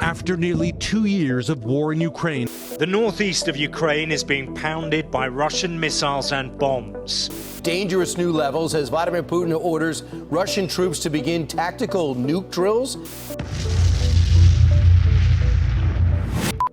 After nearly 2 years of war in Ukraine, the northeast of Ukraine is being pounded by Russian missiles and bombs. Dangerous new levels as Vladimir Putin orders Russian troops to begin tactical nuke drills.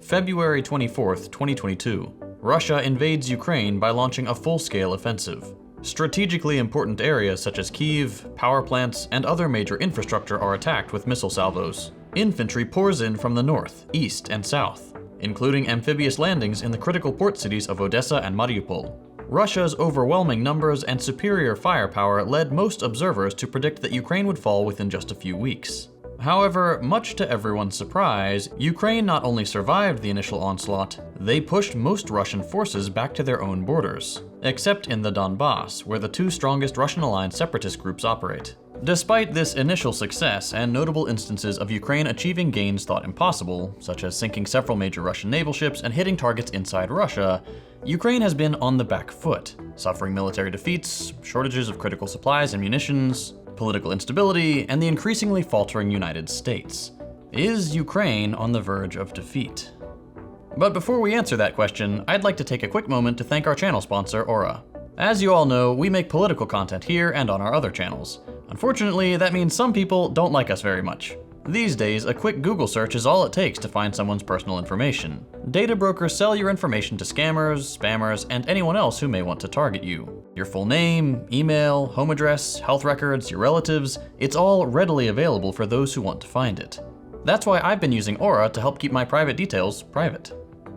February 24th, 2022. Russia invades Ukraine by launching a full-scale offensive. Strategically important areas such as Kyiv, power plants, and other major infrastructure are attacked with missile salvos. Infantry pours in from the north, east, and south, including amphibious landings in the critical port cities of Odessa and Mariupol. Russia's overwhelming numbers and superior firepower led most observers to predict that Ukraine would fall within just a few weeks. However, much to everyone's surprise, Ukraine not only survived the initial onslaught, they pushed most Russian forces back to their own borders, except in the Donbass, where the two strongest Russian-aligned separatist groups operate. Despite this initial success and notable instances of Ukraine achieving gains thought impossible, such as sinking several major Russian naval ships and hitting targets inside Russia, Ukraine has been on the back foot, suffering military defeats, shortages of critical supplies and munitions, political instability, and the increasingly faltering United States. Is Ukraine on the verge of defeat? But before we answer that question, I'd like to take a quick moment to thank our channel sponsor, Aura. As you all know, we make political content here and on our other channels. Unfortunately, that means some people don't like us very much. These days, a quick Google search is all it takes to find someone's personal information. Data brokers sell your information to scammers, spammers, and anyone else who may want to target you. Your full name, email, home address, health records, your relatives, it's all readily available for those who want to find it. That's why I've been using Aura to help keep my private details private.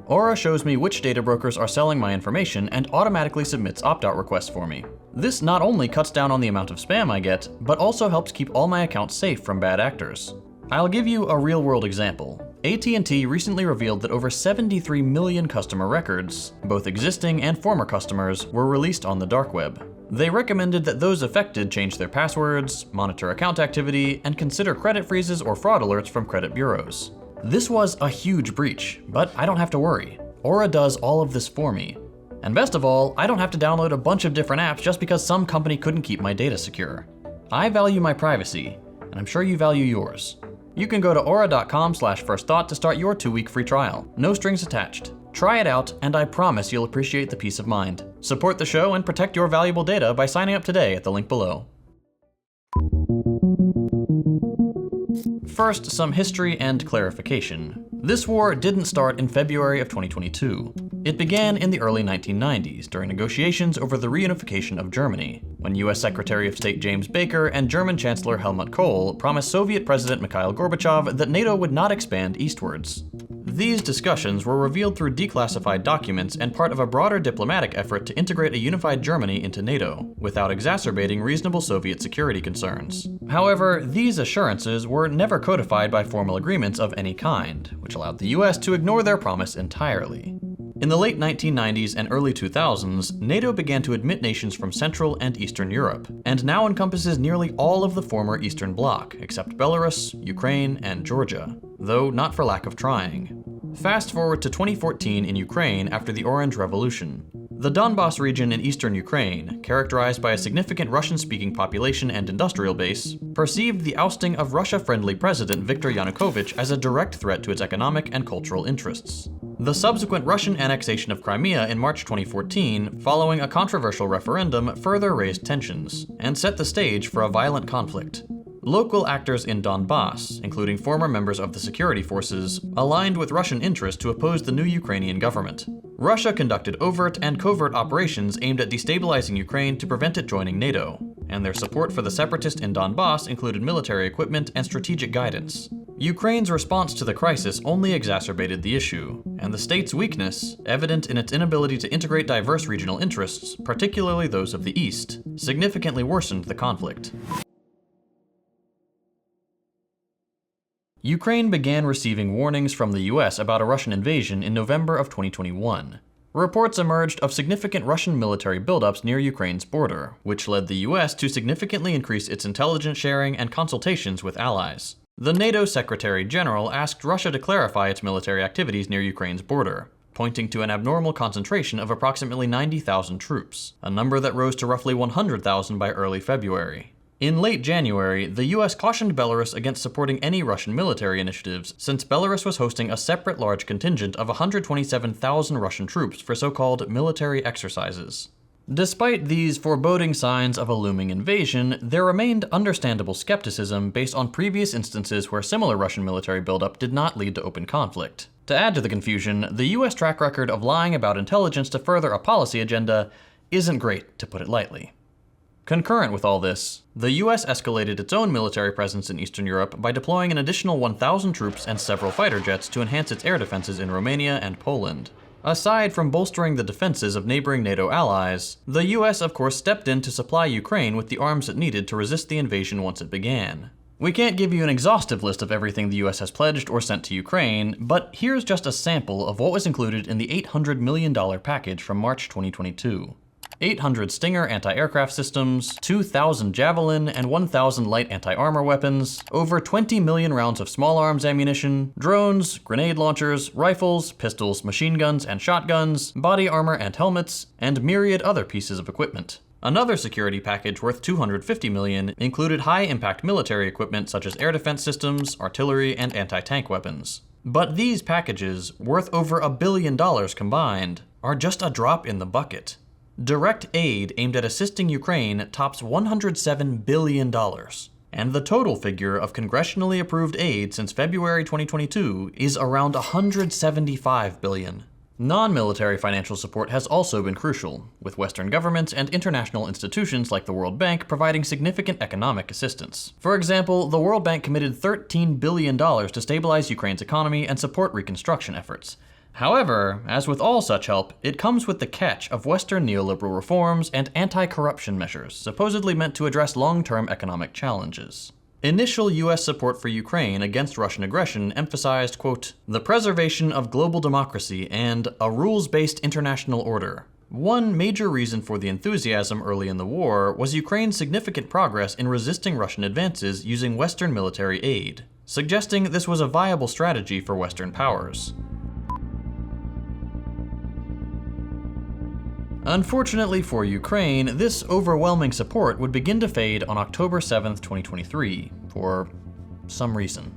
Aura shows me which data brokers are selling my information and automatically submits opt-out requests for me. This not only cuts down on the amount of spam I get, but also helps keep all my accounts safe from bad actors. I'll give you a real-world example. AT&T recently revealed that over 73 million customer records, both existing and former customers, were released on the dark web. They recommended that those affected change their passwords, monitor account activity, and consider credit freezes or fraud alerts from credit bureaus. This was a huge breach, but I don't have to worry. Aura does all of this for me. And best of all, I don't have to download a bunch of different apps just because some company couldn't keep my data secure. I value my privacy, and I'm sure you value yours. You can go to aura.com/firstthought to start your 2-week free trial. No strings attached. Try it out, and I promise you'll appreciate the peace of mind. Support the show and protect your valuable data by signing up today at the link below. First, some history and clarification. This war didn't start in February of 2022. It began in the early 1990s during negotiations over the reunification of Germany, when US Secretary of State James Baker and German Chancellor Helmut Kohl promised Soviet President Mikhail Gorbachev that NATO would not expand eastwards. These discussions were revealed through declassified documents and part of a broader diplomatic effort to integrate a unified Germany into NATO, without exacerbating reasonable Soviet security concerns. However, these assurances were never codified by formal agreements of any kind, which allowed the US to ignore their promise entirely. In the late 1990s and early 2000s, NATO began to admit nations from Central and Eastern Europe, and now encompasses nearly all of the former Eastern Bloc, except Belarus, Ukraine, and Georgia, though not for lack of trying. Fast forward to 2014 in Ukraine after the Orange Revolution. The Donbass region in eastern Ukraine, characterized by a significant Russian-speaking population and industrial base, perceived the ousting of Russia-friendly President Viktor Yanukovych as a direct threat to its economic and cultural interests. The subsequent Russian annexation of Crimea in March 2014, following a controversial referendum, further raised tensions and set the stage for a violent conflict. Local actors in Donbass, including former members of the security forces, aligned with Russian interests to oppose the new Ukrainian government. Russia conducted overt and covert operations aimed at destabilizing Ukraine to prevent it joining NATO, and their support for the separatists in Donbass included military equipment and strategic guidance. Ukraine's response to the crisis only exacerbated the issue, and the state's weakness, evident in its inability to integrate diverse regional interests, particularly those of the East, significantly worsened the conflict. Ukraine began receiving warnings from the US about a Russian invasion in November of 2021. Reports emerged of significant Russian military buildups near Ukraine's border, which led the US to significantly increase its intelligence sharing and consultations with allies. The NATO Secretary General asked Russia to clarify its military activities near Ukraine's border. pointing to an abnormal concentration of approximately 90,000 troops, a number that rose to roughly 100,000 by early February. In late January, the US cautioned Belarus against supporting any Russian military initiatives, since Belarus was hosting a separate large contingent of 127,000 Russian troops for so-called military exercises. Despite these foreboding signs of a looming invasion, there remained understandable skepticism based on previous instances where similar Russian military buildup did not lead to open conflict. To add to the confusion, the US track record of lying about intelligence to further a policy agenda isn't great, to put it lightly. Concurrent with all this, the US escalated its own military presence in Eastern Europe by deploying an additional 1,000 troops and several fighter jets to enhance its air defenses in Romania and Poland. Aside from bolstering the defenses of neighboring NATO allies, the US of course stepped in to supply Ukraine with the arms it needed to resist the invasion once it began. We can't give you an exhaustive list of everything the US has pledged or sent to Ukraine, but here's just a sample of what was included in the $800 million package from March 2022. 800 Stinger anti-aircraft systems, 2,000 Javelin and 1,000 light anti-armor weapons, over 20 million rounds of small arms ammunition, drones, grenade launchers, rifles, pistols, machine guns and shotguns, body armor and helmets, and myriad other pieces of equipment. Another security package worth $250 million included high-impact military equipment such as air defense systems, artillery, and anti-tank weapons. But these packages, worth over $1 billion combined, are just a drop in the bucket. Direct aid aimed at assisting Ukraine tops $107 billion, and the total figure of congressionally approved aid since February 2022 is around $175 billion. Non-military financial support has also been crucial, with Western governments and international institutions like the World Bank providing significant economic assistance. For example, the World Bank committed $13 billion to stabilize Ukraine's economy and support reconstruction efforts. However, as with all such help, it comes with the catch of Western neoliberal reforms and anti-corruption measures, supposedly meant to address long-term economic challenges. Initial US support for Ukraine against Russian aggression emphasized, quote, the preservation of global democracy and a rules-based international order. One major reason for the enthusiasm early in the war was Ukraine's significant progress in resisting Russian advances using Western military aid, suggesting this was a viable strategy for Western powers. Unfortunately for Ukraine, this overwhelming support would begin to fade on October 7th, 2023, for some reason.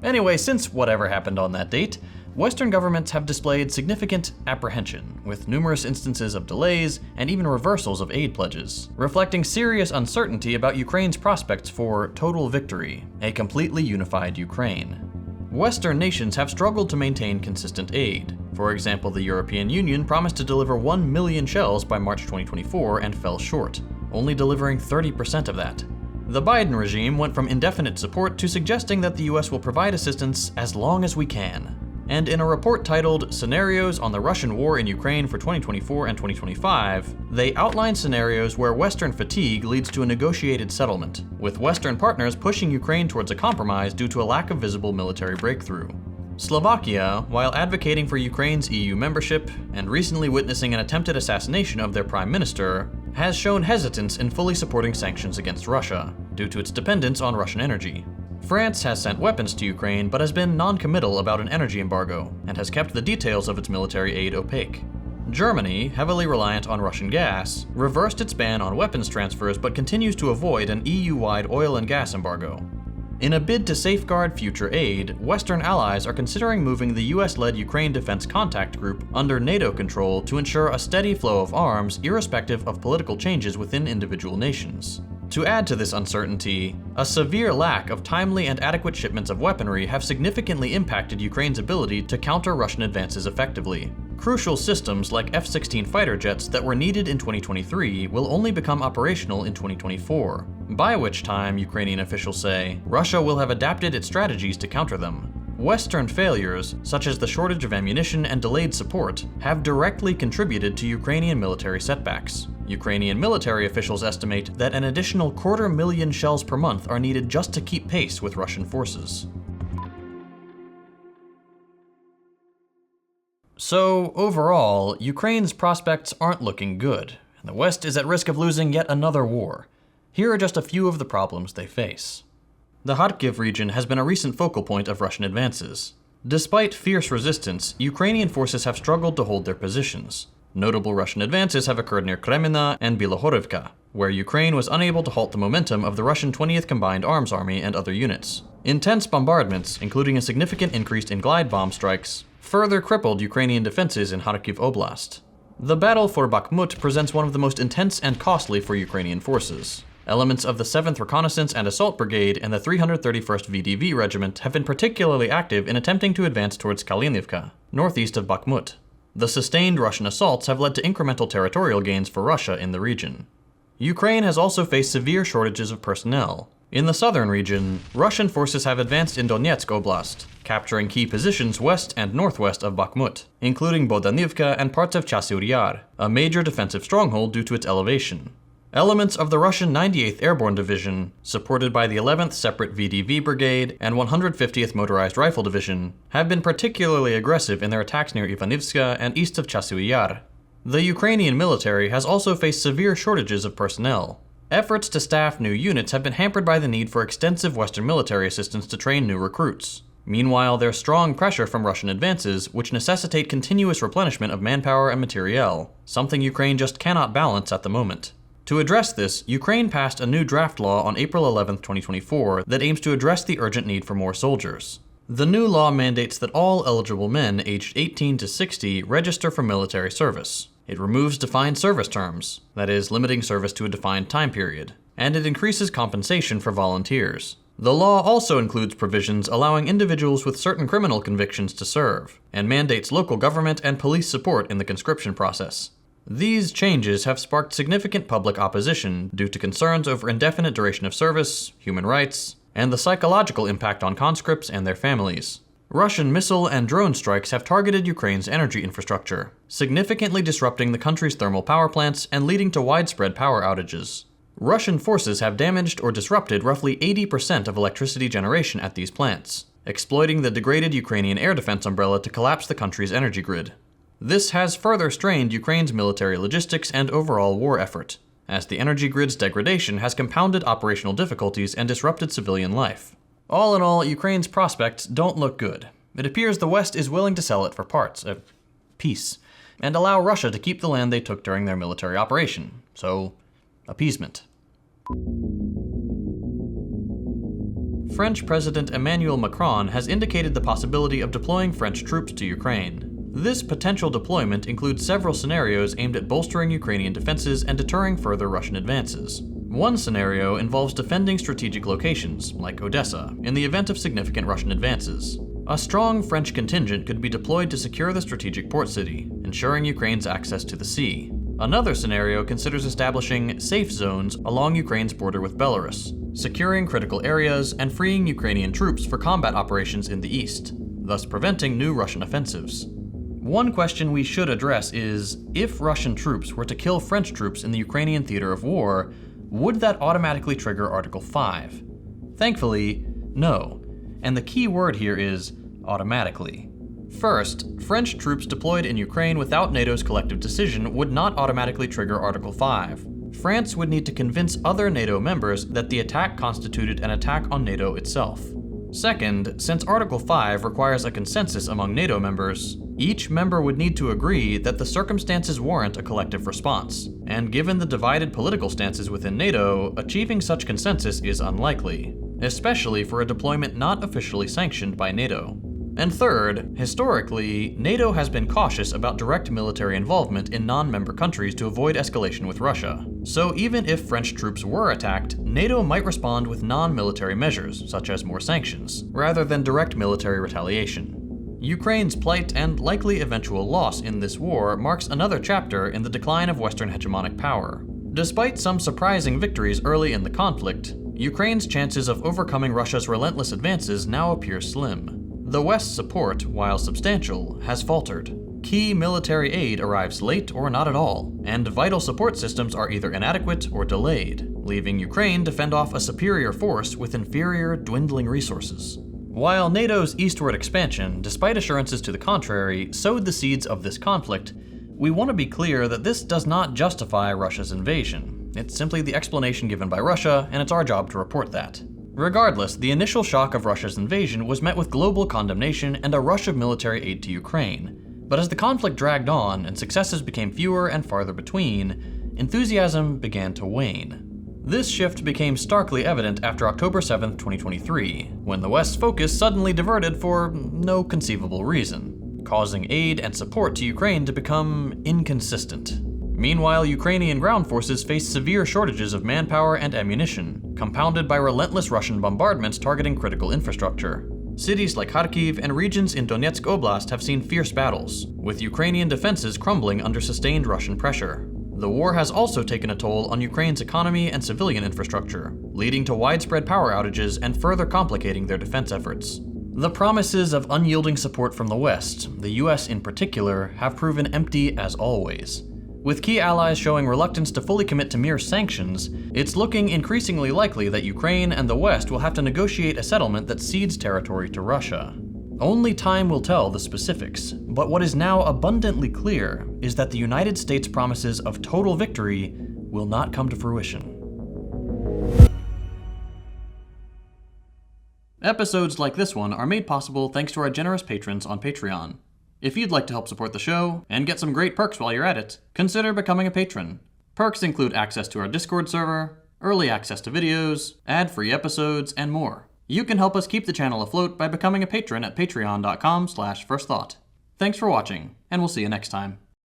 Anyway, since whatever happened on that date, Western governments have displayed significant apprehension, with numerous instances of delays and even reversals of aid pledges, reflecting serious uncertainty about Ukraine's prospects for total victory, a completely unified Ukraine. Western nations have struggled to maintain consistent aid. For example, the European Union promised to deliver 1 million shells by March 2024 and fell short, only delivering 30% of that. The Biden regime went from indefinite support to suggesting that the US will provide assistance as long as we can. And in a report titled Scenarios on the Russian War in Ukraine for 2024 and 2025, they outline scenarios where Western fatigue leads to a negotiated settlement, with Western partners pushing Ukraine towards a compromise due to a lack of visible military breakthrough. Slovakia, while advocating for Ukraine's EU membership and recently witnessing an attempted assassination of their prime minister, has shown hesitance in fully supporting sanctions against Russia, due to its dependence on Russian energy. France has sent weapons to Ukraine but has been non-committal about an energy embargo, and has kept the details of its military aid opaque. Germany, heavily reliant on Russian gas, reversed its ban on weapons transfers but continues to avoid an EU-wide oil and gas embargo. In a bid to safeguard future aid, Western allies are considering moving the US-led Ukraine Defense Contact Group under NATO control to ensure a steady flow of arms irrespective of political changes within individual nations. To add to this uncertainty, a severe lack of timely and adequate shipments of weaponry have significantly impacted Ukraine's ability to counter Russian advances effectively. Crucial systems like F-16 fighter jets that were needed in 2023 will only become operational in 2024, by which time, Ukrainian officials say, Russia will have adapted its strategies to counter them. Western failures, such as the shortage of ammunition and delayed support, have directly contributed to Ukrainian military setbacks. Ukrainian military officials estimate that an additional 250,000 shells per month are needed just to keep pace with Russian forces. So, overall, Ukraine's prospects aren't looking good, and the West is at risk of losing yet another war. Here are just a few of the problems they face. The Kharkiv region has been a recent focal point of Russian advances. Despite fierce resistance, Ukrainian forces have struggled to hold their positions. Notable Russian advances have occurred near Kreminna and Bilohorivka, where Ukraine was unable to halt the momentum of the Russian 20th Combined Arms Army and other units. Intense bombardments, including a significant increase in glide bomb strikes, further crippled Ukrainian defenses in Kharkiv Oblast. The battle for Bakhmut presents one of the most intense and costly for Ukrainian forces. Elements of the 7th Reconnaissance and Assault Brigade and the 331st VDV Regiment have been particularly active in attempting to advance towards Kalinivka, northeast of Bakhmut. The sustained Russian assaults have led to incremental territorial gains for Russia in the region. Ukraine has also faced severe shortages of personnel. In the southern region, Russian forces have advanced in Donetsk Oblast, capturing key positions west and northwest of Bakhmut, including Bodanivka and parts of Chasiv Yar, a major defensive stronghold due to its elevation. Elements of the Russian 98th Airborne Division, supported by the 11th Separate VDV Brigade and 150th Motorized Rifle Division, have been particularly aggressive in their attacks near Ivanivska and east of Chasiv Yar. The Ukrainian military has also faced severe shortages of personnel. Efforts to staff new units have been hampered by the need for extensive Western military assistance to train new recruits. Meanwhile, there's strong pressure from Russian advances, which necessitate continuous replenishment of manpower and materiel, something Ukraine just cannot balance at the moment. To address this, Ukraine passed a new draft law on April 11, 2024 that aims to address the urgent need for more soldiers. The new law mandates that all eligible men aged 18 to 60 register for military service. It removes defined service terms, that is, limiting service to a defined time period, and it increases compensation for volunteers. The law also includes provisions allowing individuals with certain criminal convictions to serve, and mandates local government and police support in the conscription process. These changes have sparked significant public opposition due to concerns over indefinite duration of service, human rights, and the psychological impact on conscripts and their families. Russian missile and drone strikes have targeted Ukraine's energy infrastructure, significantly disrupting the country's thermal power plants and leading to widespread power outages. Russian forces have damaged or disrupted roughly 80% of electricity generation at these plants, exploiting the degraded Ukrainian air defense umbrella to collapse the country's energy grid. This has further strained Ukraine's military logistics and overall war effort, as the energy grid's degradation has compounded operational difficulties and disrupted civilian life. All in all, Ukraine's prospects don't look good. It appears the West is willing to sell it for peace, and allow Russia to keep the land they took during their military operation. So, appeasement. French President Emmanuel Macron has indicated the possibility of deploying French troops to Ukraine. This potential deployment includes several scenarios aimed at bolstering Ukrainian defenses and deterring further Russian advances. One scenario involves defending strategic locations, like Odessa, in the event of significant Russian advances. A strong French contingent could be deployed to secure the strategic port city, ensuring Ukraine's access to the sea. Another scenario considers establishing safe zones along Ukraine's border with Belarus, securing critical areas and freeing Ukrainian troops for combat operations in the east, thus preventing new Russian offensives. One question we should address is, if Russian troops were to kill French troops in the Ukrainian theater of war, would that automatically trigger Article 5? Thankfully, no. And the key word here is automatically. First, French troops deployed in Ukraine without NATO's collective decision would not automatically trigger Article 5. France would need to convince other NATO members that the attack constituted an attack on NATO itself. Second, since Article 5 requires a consensus among NATO members, each member would need to agree that the circumstances warrant a collective response. And given the divided political stances within NATO, achieving such consensus is unlikely, especially for a deployment not officially sanctioned by NATO. And third, historically, NATO has been cautious about direct military involvement in non-member countries to avoid escalation with Russia. So even if French troops were attacked, NATO might respond with non-military measures, such as more sanctions, rather than direct military retaliation. Ukraine's plight and likely eventual loss in this war marks another chapter in the decline of Western hegemonic power. Despite some surprising victories early in the conflict, Ukraine's chances of overcoming Russia's relentless advances now appear slim. The West's support, while substantial, has faltered. Key military aid arrives late or not at all, and vital support systems are either inadequate or delayed, leaving Ukraine to fend off a superior force with inferior, dwindling resources. While NATO's eastward expansion, despite assurances to the contrary, sowed the seeds of this conflict, we want to be clear that this does not justify Russia's invasion. It's simply the explanation given by Russia, and it's our job to report that. Regardless, the initial shock of Russia's invasion was met with global condemnation and a rush of military aid to Ukraine. But as the conflict dragged on and successes became fewer and farther between, enthusiasm began to wane. This shift became starkly evident after October 7, 2023, when the West's focus suddenly diverted for no conceivable reason, causing aid and support to Ukraine to become inconsistent. Meanwhile, Ukrainian ground forces faced severe shortages of manpower and ammunition, compounded by relentless Russian bombardments targeting critical infrastructure. Cities like Kharkiv and regions in Donetsk Oblast have seen fierce battles, with Ukrainian defenses crumbling under sustained Russian pressure. The war has also taken a toll on Ukraine's economy and civilian infrastructure, leading to widespread power outages and further complicating their defense efforts. The promises of unyielding support from the West, the US in particular, have proven empty as always. With key allies showing reluctance to fully commit to mere sanctions, it's looking increasingly likely that Ukraine and the West will have to negotiate a settlement that cedes territory to Russia. Only time will tell the specifics, but what is now abundantly clear is that the United States' promises of total victory will not come to fruition. Episodes like this one are made possible thanks to our generous patrons on Patreon. If you'd like to help support the show, and get some great perks while you're at it, consider becoming a patron. Perks include access to our Discord server, early access to videos, ad-free episodes, and more. You can help us keep the channel afloat by becoming a patron at patreon.com/firstthought. Thanks for watching, and we'll see you next time.